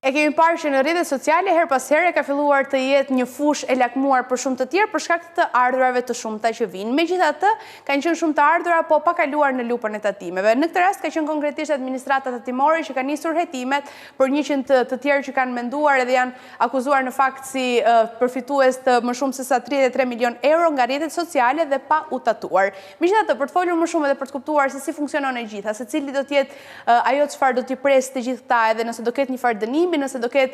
E kemi parë që në rrjetet sociale her pas here ka filluar të jetë një fushë e lakmuar për shumë të tjerë për shkak të ardhurave të shumta që vinë. Megjithatë, kanë qenë shumë të ardhura, po pa kaluar në lupën e tatimeve. Në këtë rast ka qenë konkretisht administrata tatimore që ka nisur hetimet për 100 të tjerë që kanë menduar edhe janë akuzuar në fakt si përfitues të më shumë se sa 33 milion euro nga rrjetet sociale dhe pa u tatuar. Megjithatë, për të folur më shumë edhe për të kuptuar se si funksionon e gjitha, se cili do të jetë ajo çfarë do t'i presë të gjithë këta edhe nëse do ketë një farë dënimi, nëse do ketë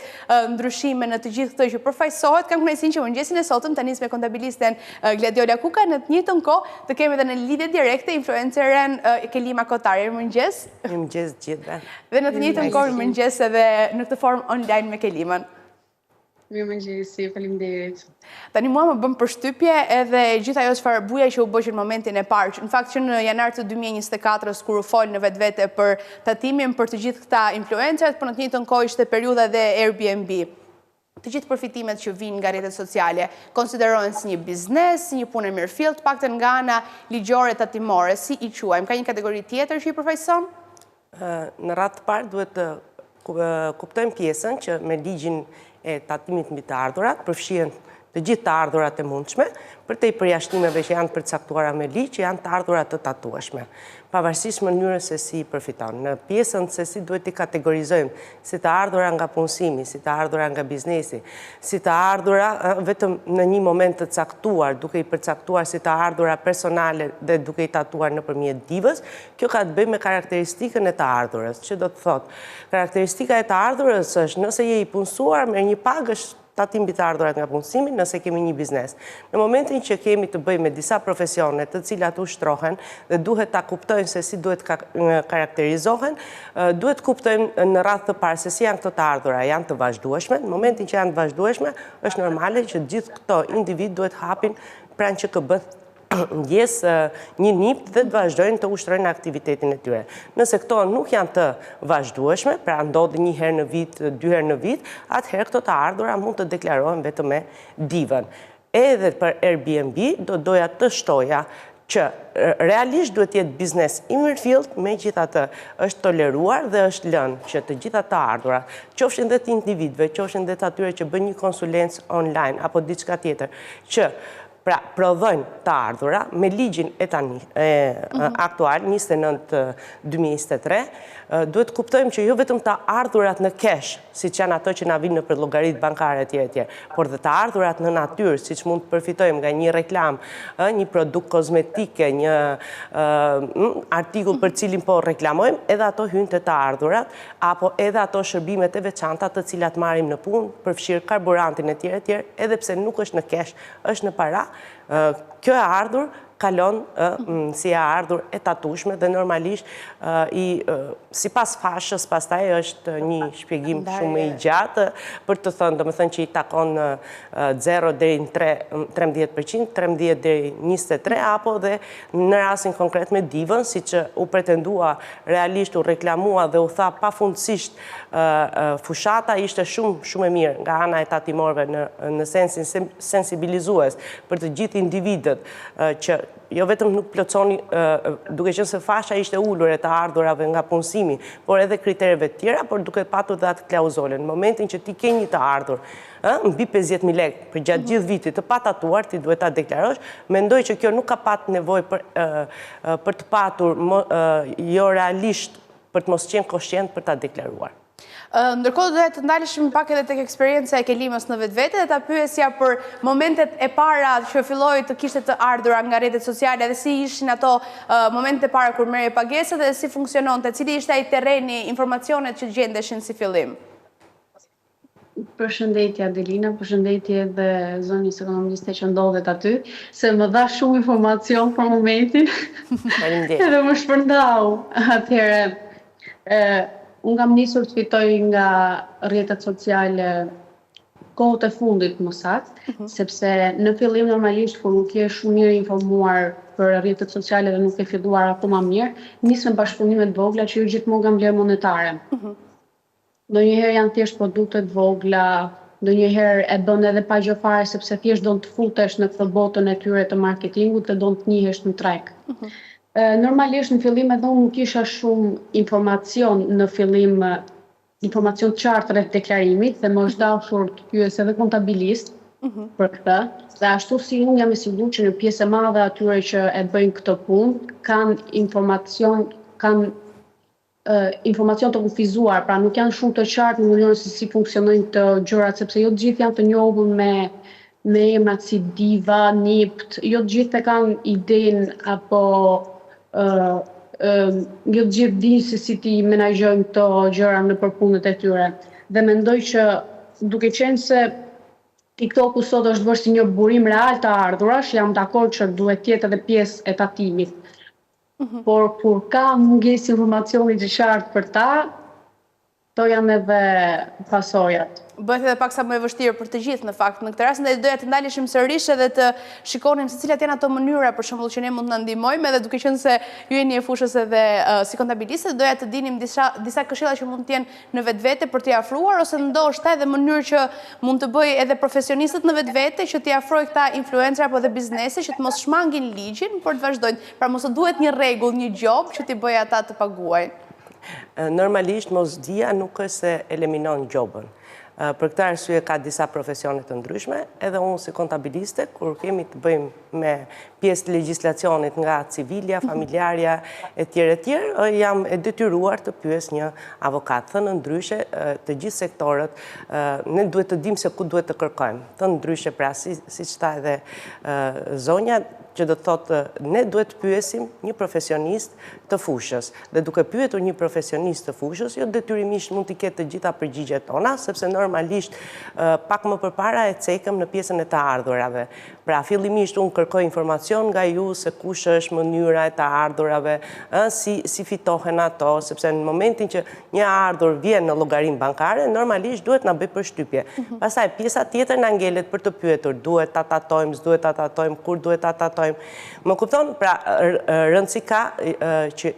ndryshime në të gjithë këto që përfaqësohet, kam kënaqësinë që mëngjesin e sotëm të nis me kontabilisten Gladiola Kuka, në të njëjtën kohë të kemi edhe në lidhje direkte influenceren Kelima Kotari. Mëngjes. Mëngjes gjithëve. Dhe në të njëjtën kohë mëngjes edhe në këtë formë online me Kelimën. Mirëmëngjesi, faleminderit. Tani mua më bën përshtypje edhe gjithë ajo çfarë buja që u bë në momentin e parë. Në fakt që në janar të 2024 kur u fol në vetvete për tatimin për të gjithë këta influencerët, por në të njëjtën kohë ishte periudha dhe Airbnb. Të gjithë përfitimet që vinë nga rrjetet sociale konsiderohen si një biznes, si një punë e mirëfillt, të paktën nga ana ligjore tatimore, si i quajmë. Ka një kategori tjetër që i përfaqëson? Në radhë të parë duhet të kuptojmë pjesën që me ligjin e tatimit mbi të ardhurat, përfshihen të gjithë të ardhurat e mundshme, për te i përjashtimeve që janë përcaktuara me ligj, që janë të ardhurat të tatueshme, pavarësisht mënyrës se si përfiton. Në pjesën se si duhet t'i kategorizojmë, si të ardhura nga punësimi, si të ardhura nga biznesi, si të ardhura vetëm në një moment të caktuar, duke i përcaktuar si të ardhura personale dhe duke i tatuar nëpërmjet divës, kjo ka të bëjë me karakteristikën e të ardhurës. Që do të thotë, karakteristika e të ardhurës është nëse je i punësuar, merr një pagë, është tatim mbi të ardhurat nga punësimi, nëse kemi një biznes. Në momentin që kemi të bëjmë me disa profesione të cilat ushtrohen dhe duhet ta kuptojmë se si duhet karakterizohen, duhet kuptojmë në radhë të parë se si janë këto të ardhura, janë të vazhdueshme. Në momentin që janë të vazhdueshme, është normale që gjithë këto individ duhet hapin pranë QKB-t ndjes një nip dhe të vazhdojnë të ushtrojnë aktivitetin e tyre. Nëse këto nuk janë të vazhdueshme, pra ndodhë një herë në vit, 2 herë në vit, atëherë këto të ardhura mund të deklarohen vetëm me divën. Edhe për Airbnb do doja të shtoja që realisht duhet jetë biznes i mirëfillt, megjithatë është toleruar dhe është lënë që të gjitha të ardhura, qofshin dhe të individëve, qofshin dhe të atyre që bën një konsulencë online apo diçka tjetër, që pra prodhojnë të ardhura me ligjin e tani aktual 29/2023, duhet kuptojmë që jo vetëm të ardhurat në cash, siç janë ato që na vinë nëpër llogaritë bankare etj, por dhe të ardhurat në natyrë, siç mund të përfitojmë nga një reklam, një produkt kozmetike, një artikull për cilin po reklamojmë, edhe ato hyjnë të ardhurat, apo edhe ato shërbimet e veçanta të cilat marrim në punë, përfshirë karburantin etj, edhe pse nuk është në cash, është në para. Kjo e ardhur kalon si e ardhur e tatueshme dhe normalisht sipas fashës pastaj është një shpjegim shumë i gjatë për të thënë, domethënë që i takon 0 deri në 13%, 13 deri 23 apo dhe në rastin konkret me divën, siç u pretendua realisht, u reklamua dhe u tha pafundësisht fushata ishte shumë e mirë nga ana e tatimorëve në sensin sensibilizues për të gjithë individët që jo vetëm nuk plotësoni, duke qenë se fasha ishte ulur e të ardhurave nga punësimi, por edhe kritereve të tjera, por duke patur dhe atë klauzole. Në momentin që ti ke një të ardhur, mbi 50.000 lekë për gjatë gjithë vitit të pa tatuar, ti duhet ta deklarosh, mendoj që kjo nuk ka patë nevojë për të patur jo realisht për të mos qenë koshient për ta deklaruar. Ndërkohë do të ndaleshim pak edhe tek eksperjenca e Kelimës në vetvete dhe ta pyesja për momentet e para që filloi të kishte të ardhura nga rrjetet sociale dhe si ishin ato momentet e para kur merrje pagesat dhe si funksiononte, cili ishte ai terreni, informacionet që gjendeshin si fillim. Përshëndetje Adelina, përshëndetje dhe zonjës ekonomiste që ndodhet aty, se më dha shumë informacion për momentin. Faleminderit. Edhe më shpërndau. Atëherë, unë kam nisur të fitoj nga rrjetet sociale kohët e fundit më saktë, sepse në fillim normalisht kur nuk je shumë mirë informuar për rrjetet sociale dhe nuk e filluar akoma mirë, nis me bashkëpunime të vogla që jo gjithmonë kanë vlerë monetare. Ndonjëherë janë thjesht produkte të vogla, ndonjëherë e bën edhe pa gjë fare sepse thjesht don të futesh në këtë botën e tyre të marketingut dhe don të njihesh në treg. Normalisht në fillim edhe unë nuk kisha shumë informacion në fillim informacion të qartë rreth deklarimit dhe më është dashur të pyes edhe kontabilist për këtë. Dhe ashtu si unë jam e sigurt që në pjesë e madhe atyre që e bëjnë këtë punë kanë informacion të kufizuar, pra nuk janë shumë të qartë në mënyrën se si funksionojnë të gjërat, sepse jo të gjithë janë të njohur me emrat si diva, nipt, jo të gjithë e kanë idenë apo jo të gjithë dinë se si ti menaxhojnë këto gjëra në përpunët e tyre. Dhe mendoj që duke qenë se TikToku sot është bërë si një burim real të ardhurash, jam dakord që duhet të jetë edhe pjesë e tatimit. Por kur ka mungesë informacioni të qartë për ta, to janë edhe pasojat. Bëhet edhe paksa më e vështirë për të gjithë në fakt. Në këtë rast ne doja të ndaleshim sërish edhe të shikonim se cilat janë ato mënyra për shembull që ne mund të na ndihmojmë, edhe duke qenë se ju jeni e fushës edhe si kontabiliste, doja të dinim disa këshilla që mund të jenë në vetvete për t'i afruar, ose ndoshta edhe mënyrë që mund të bëjë edhe profesionistët në vetvete që t'i afrojë këta influencer apo dhe biznese që të mos shmangin ligjin, por të vazhdojnë. Pra mos duhet një rregull, një job që t'i bëjë ata të paguajnë. Normalisht mosdia nuk është se eliminon gjobën. Për këtë arsye ka disa profesione të ndryshme, edhe unë si kontabiliste, kur kemi të bëjmë me pjesë të legjislacionit nga civilja, familjarja, etj, jam e detyruar të pyes një avokat. Thënë ndryshe, të gjithë sektorët, ne duhet të dimë se ku duhet të kërkojmë. Thënë ndryshe, pra, si që ta edhe zonja, që do të thotë, ne duhet të pyesim një profesionist të fushës. Dhe duke pyetur një profesionist të fushës, jo detyrimisht mund t'i ketë të gjitha përgjigjet tona, sepse normalisht pak më përpara e cekëm në pjesën e të ardhurave. Pra, fillimisht unë kërkoj informacion nga ju se kush është mënyra e të ardhurave, si fitohen ato, sepse në momentin që një ardhur vjen në llogarinë bankare, normalisht duhet na bëj përshtypje. Pastaj pjesa tjetër na ngelet për të pyetur, duhet ta tatojmë, s'duhet ta tatojmë, kur duhet ta tatojmë. Më kupton, pra, rëndësi ka që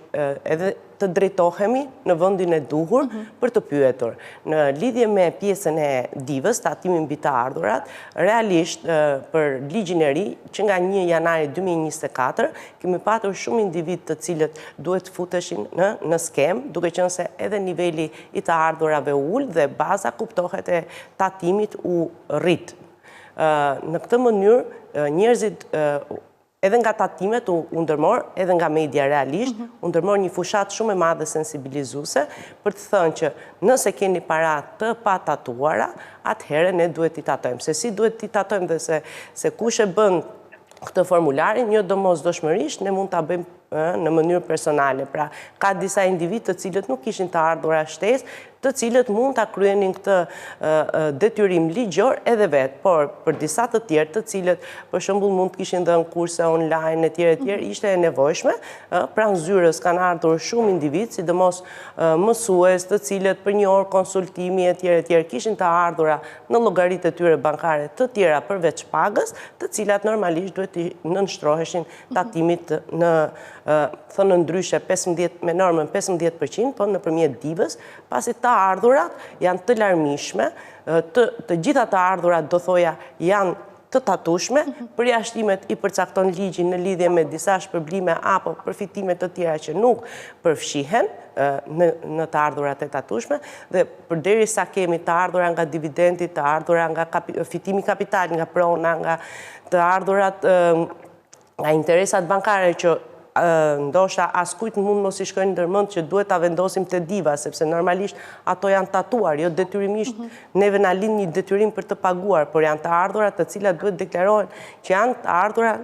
edhe të drejtohemi në vendin e duhur për të pyetur. Në lidhje me pjesën e divës, tatimin mbi të ardhurat, realisht për ligjin e ri, që nga 1 janari 2024, kemi patur shumë individ të cilët duhet futeshin në skem, duke qenë se edhe niveli i të ardhurave ul dhe baza kuptohet e tatimit u rrit. Në këtë mënyrë, njerëzit edhe nga tatimet u ndërmor, edhe nga media realisht, u ndërmor një fushat shumë e madhe sensibilizuese për të thënë që nëse keni para të pa tatuara, atëherë ne duhet t'i tatojmë. Se si duhet t'i tatojmë dhe se kush e bën këtë formularin, një domosdoshmërisht ne mund t'a bëjmë në mënyrë personale. Pra, ka disa individ të cilët nuk kishin të ardhura shtesë, të cilët mund t'a kryenin këtë detyrim ligjor edhe vetë, por për disa të tjerë të cilët për shembull mund të kishin dhënë kurse online etj, ishte e nevojshme, pranë zyrës kanë ardhur shumë individ, sidomos mësues të cilët për një orë konsultimi etj kishin të ardhura në llogaritë e tyre bankare të tjera përveç pagës, të cilat normalisht duhet të nënshtroheshin tatimit në thënë ndryshe me normën 15%, po nëpërmjet divës, pasi të ardhurat janë të larmishme, të gjitha të ardhurat do thoja janë të tatushme, përjashtimet i përcakton ligji në lidhje me disa shpërblime apo përfitime të tjera që nuk përfshihen në të ardhurat e tatushme, dhe përderisa kemi të ardhura nga dividendi, të ardhura nga fitimi kapital, nga prona, nga të ardhurat nga interesat bankare që ndoshta askujt mund mos i shkojnë ndërmend që duhet ta vendosim te diva, sepse normalisht ato janë tatuar, jo detyrimisht neve na lind një detyrim për të paguar, por janë të ardhura të cilat duhet deklarohen që janë të ardhura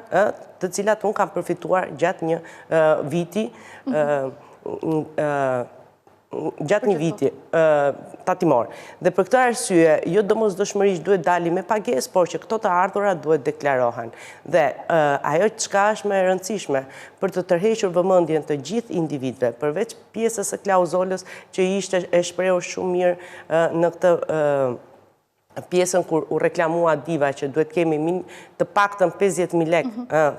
të cilat unë kam përfituar gjatë një viti tatimor. Dhe për këtë arsye, jo domosdoshmërisht duhet dali me pagesë, por që këto të ardhura duhet deklarohen. Dhe ajo çka është më e rëndësishme për të tërhequr vëmendjen të gjithë individëve, përveç pjesës së klauzolës që ishte e shprehur shumë mirë në këtë pjesën kur u reklamua diva që duhet kemi të paktën 50.000 lekë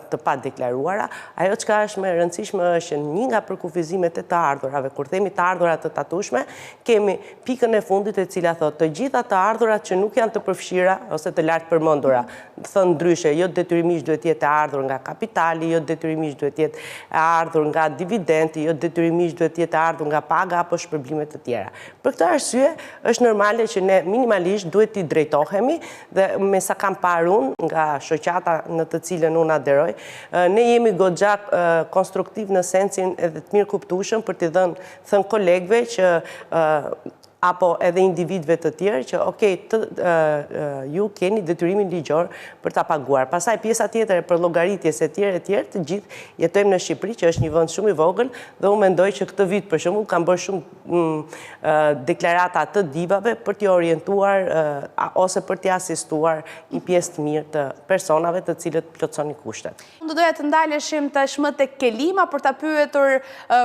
të pa deklaruara, ajo çka është më e rëndësishme është një nga përkufizimet e të ardhurave, kur themi të ardhurat të tatueshme, kemi pikën e fundit e cila thotë të gjitha të ardhurat që nuk janë të përfshira ose të lartë përmendura. Thënë ndryshe, jo detyrimisht duhet jetë e ardhur nga kapitali, jo detyrimisht duhet jetë e ardhur nga dividendi, jo detyrimisht duhet jetë e ardhur nga paga apo shpërblimet të tjera. Për këtë arsye, është normale që ne minimalisht duhet i drejtohemi dhe me sa kam parë unë nga shoqata në të cilën unë aderoj, ne jemi goxha konstruktiv në sensin edhe të mirë kuptueshëm për t'i thënë kolegëve që apo edhe individëve të tjerë që ju keni detyrimin ligjor për ta paguar. Pastaj pjesa tjetër e përllogaritjes e tjerë të gjithë jetojmë në Shqipëri që është një vend shumë i vogël dhe unë mendoj që këtë vit për shembull kanë bërë shumë deklarata të divave për t'i orientuar ose për t'i asistuar një pjesë të mirë të personave të cilët plotësonin kushtet. Do doja të ndaleshim tashmë tek Kelima për ta pyetur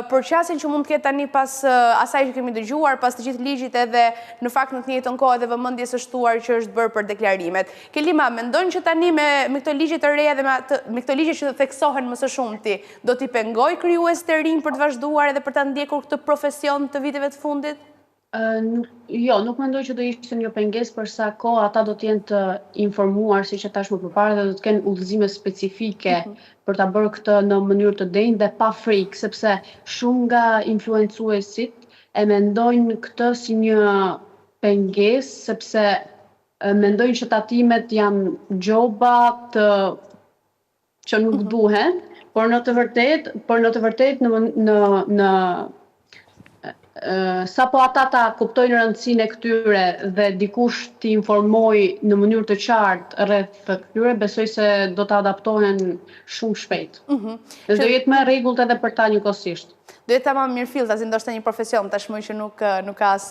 për çastin që mund të ketë tani pas asaj që kemi dëgjuar, pas të gjithë ligjit edhe në fakt në të njëjtën kohë edhe vëmendjes së shtuar që është bërë për deklarimet. Kelima, mendon që tani me këto ligje të reja dhe me këto ligje që theksohen më së shumti, do t'i pengoj krijues të rinj për të vazhduar edhe për ta ndjekur këtë profesion të viteve të fundit? Jo, nuk mendoj që do ishte një pengesë për sa kohë ata do të jenë të informuar, siç e thash më përpara, dhe do të kenë udhëzime specifike për ta bërë këtë në mënyrë të denjë dhe pa frikë, sepse shumë nga influencuesit e mendojnë këtë si një pengesë, sepse mendojnë që tatimet janë gjoba që nuk duhen, por në të vërtetë në sa po ata ta kuptojnë rëndësinë e këtyre dhe dikush t'i informoj në mënyrë të qartë rreth këtyre, besoj se do të adaptohen shumë shpejt. Dhe do jetë më rregullt edhe për ta njëkohësisht. Do jetë tamam mirëfill, tash ndoshta një profesion tashmë që nuk ka as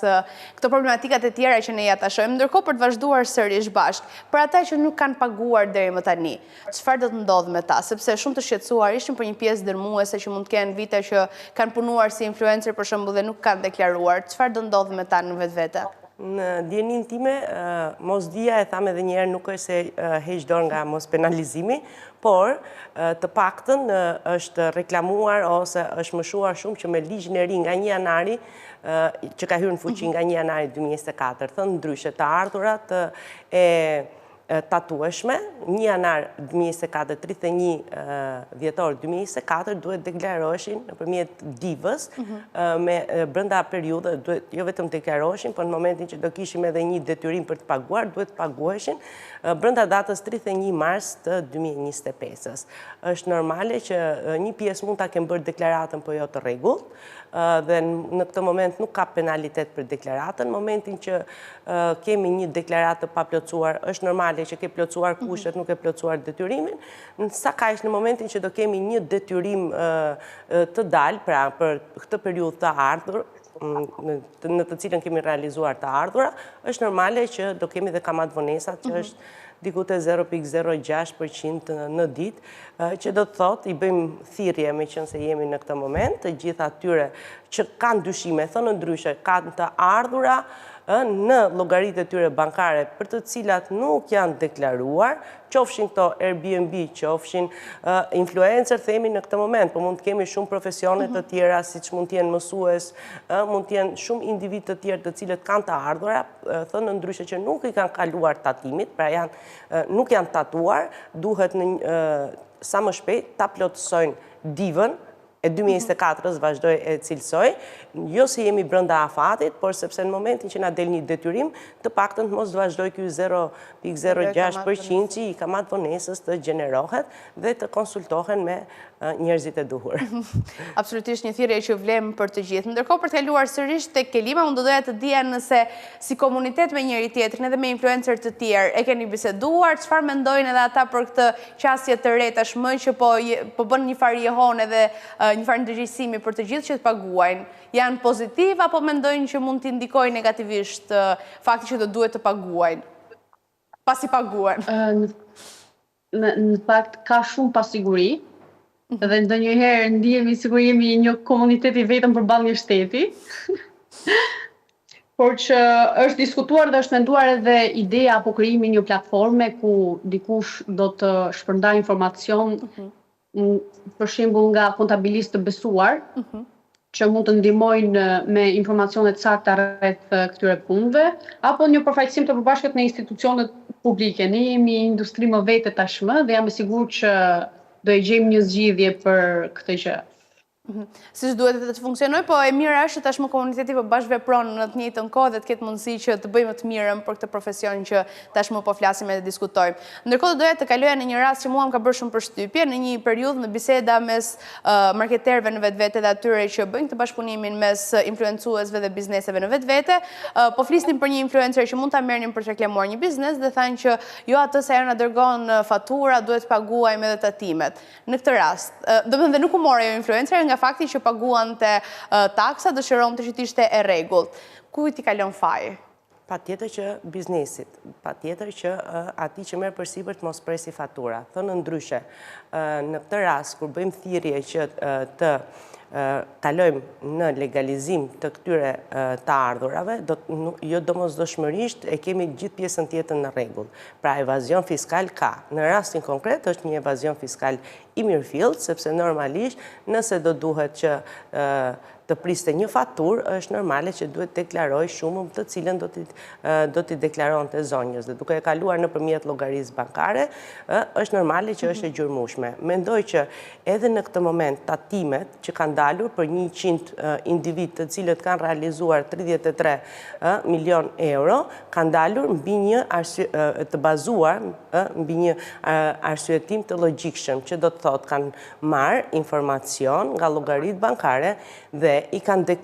këto problematikat e tjera që ne ja tashojmë. Ndërkohë për të vazhduar sërish bashkë, për ata që nuk kanë paguar deri më tani, çfarë do të ndodhë me ta? Sepse shumë të shqetësuar ishin për një pjesë dërmuese që mund të kenë vite që kanë punuar si influencer për shembull dhe nuk kanë deklaruar. Çfarë do ndodhë me ta në vetvete? Në djenin time, mosdia e tham edhe njerë nuk është se heq dorë nga mos penalizimi, por të paktën është reklamuar ose është mëshuar shumë që me ligjin e ri nga 1 janari, që ka hyrë në fuqi nga 1 janari 2024, thënë ndryshe të ardhurat e tatueshme, 1 janar 2024, 31 dhjetor 2024, duhet deklaroheshin nëpërmjet divës, brenda periudhë, duhet jo vetëm deklaroheshin, por në momentin që do kishim edhe një detyrim për të paguar, duhet të paguheshin brenda datës 31 mars të 2025. Është normale që një pjesë mund ta kenë bërë deklaratën, po jo të rregullt, dhe në këtë moment nuk ka penalitet për deklaratën. Në momentin që kemi një deklaratë të paplotësuar, është normale që ke plotësuar kushtet, nuk e plotësuar detyrimin. Sa kaq në momentin që do kemi një detyrim të dalë, pra për këtë periudhë të ardhur, në të cilën kemi realizuar të ardhura, është normale që do kemi dhe kamat vonesat, që është diku te 0.06% në ditë, që do të thotë, i bëjmë thirrje me qenë se jemi në këtë moment, të gjitha atyre që kanë dyshime, thonë ndryshe, kanë të ardhura në llogaritë e tyre bankare për të cilat nuk janë deklaruar, qofshin këto Airbnb, qofshin influencer, themi në këtë moment, po mund të kemi shumë profesione të tjera, siç mund të jenë mësues, mund të jenë shumë individ të tjerë të cilët kanë të ardhura, thënë ndryshe që nuk i kanë kaluar tatimit, pra nuk janë tatuar, duhet sa më shpejt ta plotësojnë divën e 2024-ës, vazhdoj e cilësoj, jo se jemi brenda afatit, por sepse në momentin që na del një detyrim, të paktën mos të vazhdoj ky 0.06% i kamat vonesës të gjenerohet dhe të konsultohen me njerëzit e duhur. Absolutisht një thirrje që vlem për të gjithë. Ndërkohë për të kaluar sërish tek Kelima, unë do doja të dija nëse si komunitet me njëri tjetrin edhe me influencer të tjerë e keni biseduar, çfarë mendojnë edhe ata për këtë qasje të re tashmë që po bën një farë jehon edhe një farë ndërgjegjësimi për të gjithë që të paguajnë. Janë pozitiv apo mendojnë që mund t'i ndikojë negativisht fakti që do duhet të paguajnë? Pasi paguajnë. Në fakt ka shumë pasiguri, dhe ndonjëherë ndihemi sikur jemi një komunitet i vetëm përballë një shteti. por që është diskutuar dhe është menduar edhe ideja apo krijimi një platforme ku dikush do të shpërndajë informacion, për shembull nga kontabilistë të besuar, që mund të ndihmojnë me informacione të sakta rreth këtyre punëve, apo një përfaqësim të përbashkët në institucionet publike. Ne jemi industri më vete tashmë dhe jam e sigurt që do e gjejmë një zgjidhje për këtë gjë. Siç duhet të funksionojë, po e mira është tashmë komuniteti bashkëvepron në të njëjtën kohë dhe të ketë mundësi që të bëjmë të mirën për këtë profesion që tashmë po flasim dhe diskutojmë. Ndërkohë doja të kaloja në një rast që mua më ka bërë shumë përshtypje në një periudhë me biseda mes marketerëve në vetvete dhe atyre që bëjnë këtë bashkëpunimin mes influencuesve dhe bizneseve në vetvete, po flisnin për një influencer që mund ta merrnin për të reklamuar një biznes dhe thanë që jo atë se na dërgon fatura duhet paguajmë edhe tatimet. Në këtë rast, domethënë nuk u morë ajo influencer nga fakti që paguan të taksa, dëshiron të që t'ishte e rregullt. Ku t'i kalon faji? Patjetër që biznesit, patjetër që ati që merr përsipër të mos presi fatura. Thonë ndryshe, në këtë rast kur bëjmë thirrje që të kalojmë në legalizim të këtyre të ardhurave, jo domosdoshmërisht e kemi gjithë pjesën tjetër në rregull. Pra evazion fiskal ka. Në rastin konkret është një evazion fiskal i mirëfillt, sepse normalisht nëse do duhet që të priste një faturë, është normale që duhet të deklaroj shumën të cilën do t'i deklaron të zonjës. Dhe duke e kaluar nëpërmjet llogarisë bankare, është normale që është e gjurmueshme. Mendoj që edhe në këtë moment tatimet që kanë dalur për 100 individ të cilët kanë realizuar 33 milion euro, kanë dalur mbi një të bazuar mbi një arsyetim të logjikshëm, që do të thotë kanë marrë informacion nga llogaritë bankare dhe i kanë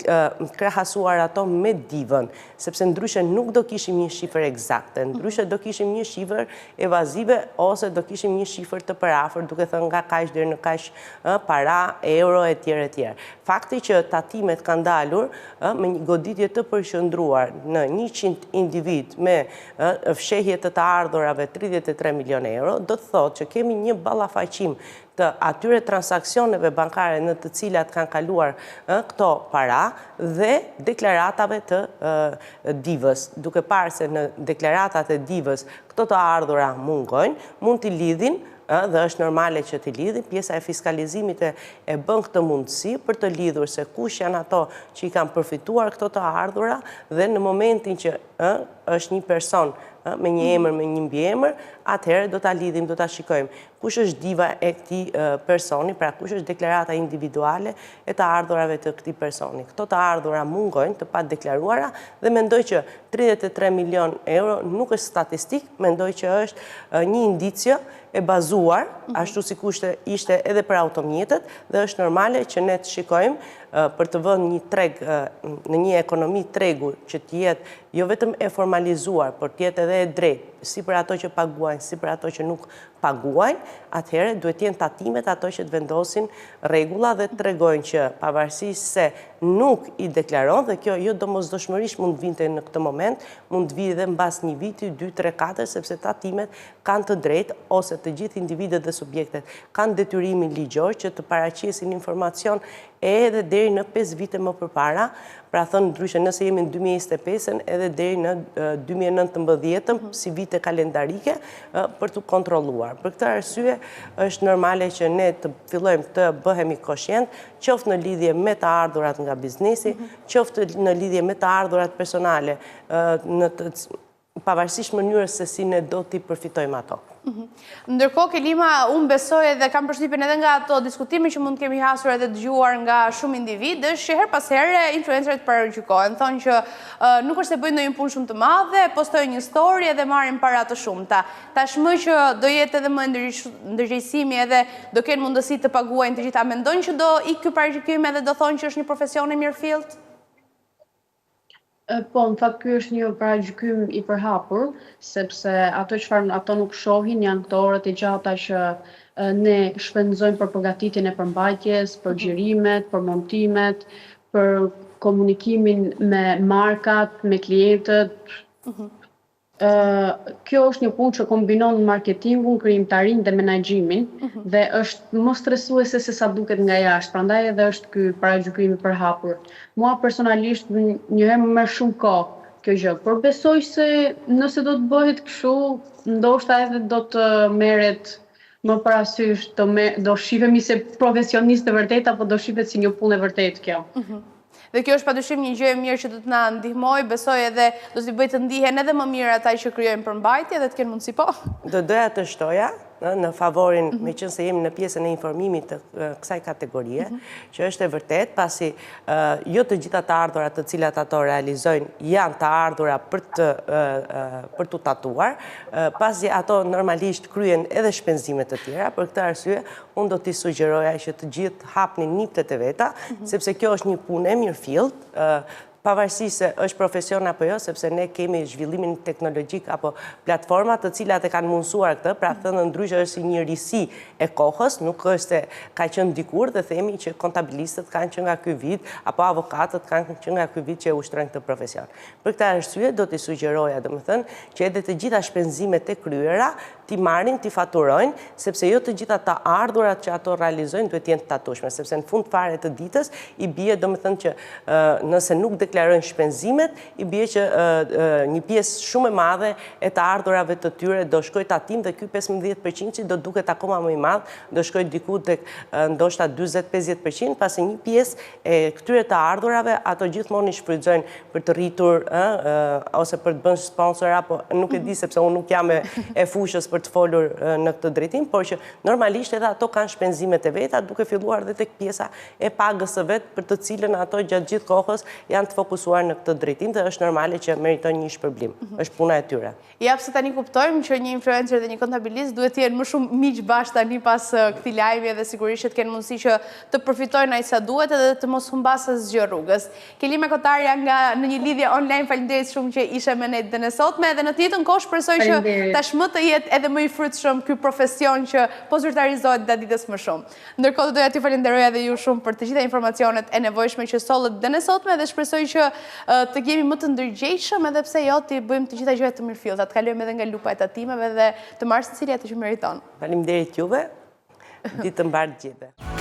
krahasuar ato me divën, sepse ndryshe nuk do kishim një shifër eksakte, ndryshe do kishim një shifër evazive ose do kishim një shifër të përafër, duke thënë nga kaq deri në kaq para, euro etj. Fakti që tatimet kanë dalur me një goditje të përqendruar në 100 individ me fshehje të ardhurave 33 milion euro, do të thotë që kemi një ballafaqim të atyre transaksioneve bankare në të cilat kanë kaluar këto para dhe deklaratave të divës. Duke parë se në deklaratat e divës këto të ardhura mungojnë, mund t'i lidhin dhe është normale që t'i lidhin, pjesa e fiskalizimit e bën këtë mundësi për të lidhur se kush janë ato që i kanë përfituar këto të ardhura dhe në momentin që është një person me një emër, me një mbiemër, atëherë do t'a lidhim, do t'a shikojmë kush është diva e këtij personi, pra kush është deklarata individuale e të ardhurave të këtij personi. Këto të ardhura mungojnë, të pa deklaruara, dhe mendoj që 33 milion euro nuk është statistik, mendoj që është një indicio e bazuar, ashtu si ishte edhe për automjetët, dhe është normale që ne të shikojmë për të vënë një treg në një ekonomi tregu që të jetë jo vetëm e formalizuar, por të jetë edhe e drejtë, si për ato që paguajnë, si për ato që nuk paguajnë, atëherë duhet jenë tatimet ato që të vendosin rregulla dhe të tregojnë që pavarësisht se nuk i deklaron, dhe kjo jo domosdoshmërisht mund vinte në këtë moment, mund të vijë edhe mbas një viti, 2, 3, 4, sepse tatimet kanë të drejtë ose të gjithë individët dhe subjektet kanë detyrimin ligjor që të paraqesin informacion edhe deri në 5 vite më përpara, pra thënë ndryshe nëse jemi në 2025 edhe deri në 2019 si vite kalendarike për të kontrolluar. Për këtë arsye është normale që ne të fillojmë të bëhemi koshient, qoftë në lidhje me të ardhurat nga biznesi, qoftë në lidhje me të ardhurat personale, pavarësisht mënyrës se si ne do t'i përfitojmë ato. Ndërkohë, Kelima, unë besoj dhe kam përshtypjen edhe nga ato diskutime që mund kemi hasur edhe dëgjuar nga shumë individë, që her pas here influencerët paragjykohen, thonë që nuk është se bëjnë ndonjë punë shumë të madhe, postojnë një story edhe marrin para të shumta. Tashmë që do jetë edhe më ndërgjegjësimi edhe do kenë mundësi të paguajnë të gjitha, mendojnë që do ikë ky paragjykim edhe do thonë që është një profesion i mirëfillt? Po, në fakt ky është një paragjykim i përhapur, sepse ato çfarë ato nuk shohin janë këto orët e gjata që ne shpenzojmë për përgatitjen e përmbajtjes, për xhirimet, për montimet, për komunikimin me markat, me klientët. Kjo është një punë që kombinon marketingun, krijimtarinë dhe menaxhimin dhe është më stresuese se sa duket nga jashtë. Prandaj edhe është ky paragjykim i përhapur. Mua personalisht njëherë më merr shumë kohë kjo gjë. Por besoj se nëse do të bëhet kështu, ndoshta edhe do të merret më parasysh, do shihemi se profesionist të vërtet apo do shihet si një punë e vërtet kjo. Dhe kjo është padyshim një gjë e mirë që do të na ndihmoj, besoj edhe do t'i bëj të ndihen edhe më mirë ata që krijojnë përmbajtje dhe të kenë mundësi po. Do doja të shtoja në favorin, me qënë se jemi në pjesën e informimit të kësaj kategorie, që është e vërtet, pasi jo të gjitha të ardhurat të cilat ato realizojnë janë të ardhura për të tatuar, pasi ato normalisht kryen edhe shpenzimet të tjera, për këtë arsye, unë do t'i sugjeroja që të gjithë hapni niptet e veta, sepse kjo është një punë e mirëfillt, pavarësisht se është profesion apo jo, sepse ne kemi zhvillimin teknologjik apo platformat të cilat e kanë mundësuar këtë, pra thënë ndryshe është si një risi e kohës, nuk është se ka qenë dikur dhe themi që kontabilistët kanë që nga ky vit, apo avokatët kanë që nga ky vit që ushtrojnë këtë profesion. Për këtë arsye do t'i sugjeroja, domethënë, që edhe të gjitha shpenzimet e kryera t'i marrin, t'i faturojnë, sepse jo të gjitha të ardhurat që ato realizojnë duhet jenë të tatueshme, sepse në fund fare të ditës i bie domethënë që nëse nuk deklarojnë shpenzimet, i bie që një pjesë shumë e madhe e të ardhurave të tyre do shkojë tatim dhe ky 15% që do duket akoma më i madh, do shkojë diku tek ndoshta 40-50%, pasi një pjesë e këtyre të ardhurave ato gjithmonë i shfrytëzojnë për të rritur ose për të bërë sponsor apo nuk e di sepse unë nuk jam e fushës për të folur në këtë drejtim, por që normalisht edhe ato kanë shpenzimet e veta, duke filluar dhe tek pjesa e pagës së vet për të cilën ato gjatë gjithë kohës janë të fokusuar në këtë drejtim dhe është normale që meritojnë një shpërblim. Është puna e tyre. Ja, pse tani kuptojmë që një influencer dhe një kontabilist duhet të jenë më shumë miq bashkë tani pas këtij lajmi dhe sigurisht të kenë mundësi që të përfitojnë aq sa duhet edhe të mos humbasë asgjë rrugës. Kelime Kotarja nga në një lidhje online, faleminderit shumë që ishe me ne ditën e sotme dhe në të njëjtën kohë shpresoj që tashmë të jetë edhe më i frytshëm ky profesion që po zyrtarizohet datë ditës më shumë. Ndërkohë doja t'ju falenderoj edhe ju shumë për të gjitha informacionet e nevojshme që sollët ditën e sotme dhe shpresoj që të jemi më të ndërgjegjshëm edhe pse jo të bëjmë të gjitha gjërat të mirëfillta, të kalojmë edhe nga lupa e tatimeve dhe të marrë secili atë që meriton. Faleminderit juve. Ditë të mbarë gjithë.